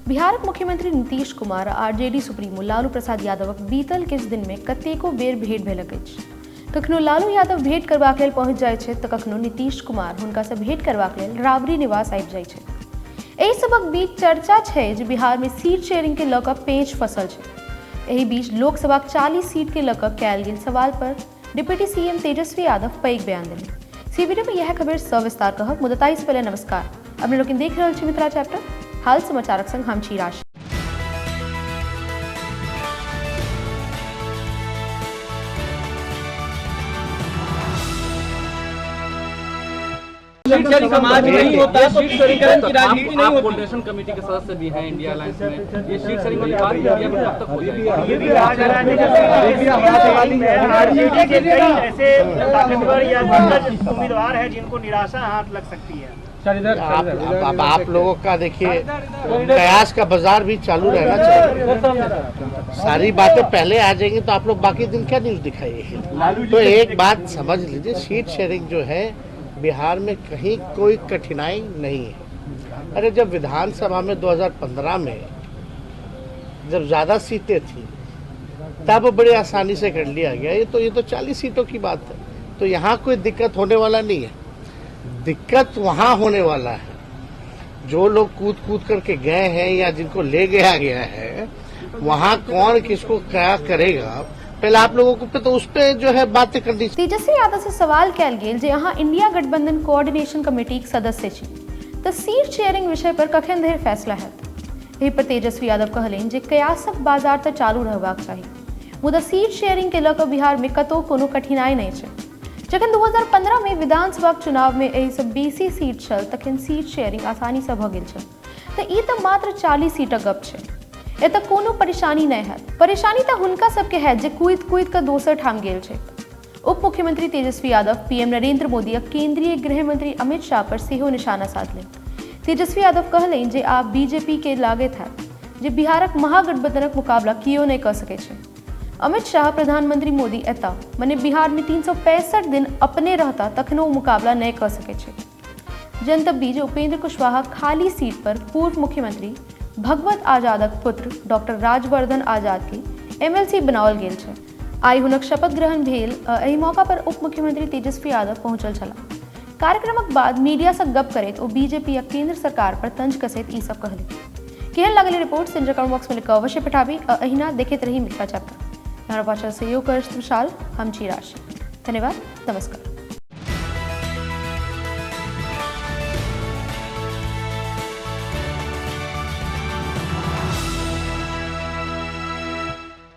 बिहार के मुख्यमंत्री Nitish Kumar RJD supremo Lalu Prasad Yadav बीतल किछु दिन में कतेको बेर भेंट भेलक अछि। कखनो लालू यादव भेंट करबाक लेल पहुंच जाइत छथि तऽ कखनो नीतीश कुमार हुनका सँ भेंट करबाक लेल राबड़ी निवास आबि जाइत छथि। एहि सबक बीच चर्चा छै जे बिहार में सीट शेयरिंग के लऽ कऽ पेच फंसल छै। एहि बीच लोकसभा 40 सीट के लऽ कऽ कयल गेल सवाल पर डिप्टी सीएम तेजस्वी यादव पैघ बयान देलनि। वीडियो में यह खबर सविस्तार कहब, मुदा ताहि से पहले नमस्कार। अपने लोग देख रहल छी मिथिला चैप्टर, हाल समाचारक संग हम छी राशि। समाज नहीं होता, सीट शेयरिंग की राजनीति नहीं होती। कोऑर्डिनेशन कमेटी के सदस्य भी हैं इंडिया अलायंस में, ये सीट शेयरिंग वाली बात इंडिया में कब तक हो जाएगी? आरजेडी के कई ऐसे ताकतवर या दिग्गज उम्मीदवार हैं जिनको निराशा हाथ लग सकती है। आप लोगों का देखिए कयास का बाजार भी चालू रहना चाहिए। सारी बातें पहले आ जाएंगी तो आप लोग बाकी दिन क्या न्यूज दिखाइए। तो एक बात समझ लीजिए, सीट शेयरिंग जो है बिहार में कहीं कोई कठिनाई नहीं है। अरे जब विधानसभा में 2015 में जब ज़्यादा सीटें थी तब बड़ी आसानी से कर लिया गया। ये तो 40 सीटों की बात है, तो यहाँ कोई दिक्कत होने वाला नहीं है। दिक्कत वहाँ होने वाला है जो लोग कूद कूद करके गए हैं या जिनको ले गया गया है, वहाँ कौन किसको क्या करेगा पहले आप लोगों को तो उस पे जो है बातें करनी। तेजस्वी यादव से सवाल कयल गेल जे अहाँ इंडिया गठबंधन कोऑर्डिनेशन कमेटी के सदस्य छी तऽ सीट शेयरिंग विषय पर कखन धरि फैसला हैत। एहि पर तेजस्वी यादव कहलनि जे कयासक बाजार तऽ चालू रहबाक चाही, मुदा सीट शेयरिंग के लऽ कऽ बिहार में कतौ कोनो कठिनाई नहीं छै। जखन 2015 में विधानसभा चुनाव में एहि सँ बेसी सीट छल तखन सीट शेयरिंग आसानी से भऽ गेल छल। तऽ ई तऽ मात्र 40 सीटक गप छै, एतऽ कोनो परेशानी नहीं है। परेशानी तऽ हुनका सबके है जे कूद कूद कऽ दोसर ठाम गेल छै। उप मुख्यमंत्री तेजस्वी यादव पीएम नरेंद्र मोदी आ केंद्रीय गृह मंत्री अमित शाह पर सेहो निशाना साधलनि। तेजस्वी यादव कहलनि जे आब बीजेपी के लागैत है जे बिहारक महागठबंधनक मुकाबला कियो नहीं कऽ सकै छै। अमित शाह प्रधानमंत्री मोदी एता मने बिहार में 365 दिन अपने रहता तखनो मुकाबला नहीं कऽ सकै छै। जनतब बीच उपेंद्र कुशवाहा खाली सीट पर पूर्व मुख्यमंत्री भगवत आजादक पुत्र डॉक्टर राजवर्धन आजाद के एमएलसी बनाओल गेल छै। आइ हुनक शपथ ग्रहण भेल। एहि मौका पर उप मुख्यमंत्री तेजस्वी यादव पहुंचल छलाह। कार्यक्रमक बाद मीडिया से गप करैत ओ बीजेपी आ केंद्र सरकार पर तंज कसैत ई सब कहली। केहन लागल रिपोर्ट से कमेंट बॉक्स में लिखकर अवश्य पठाबी। अहिना देखैत रही मिथिला चैप्टर। हमारा पाछा सहयोग कर विशाल, हम छी राशि। धन्यवाद, नमस्कार।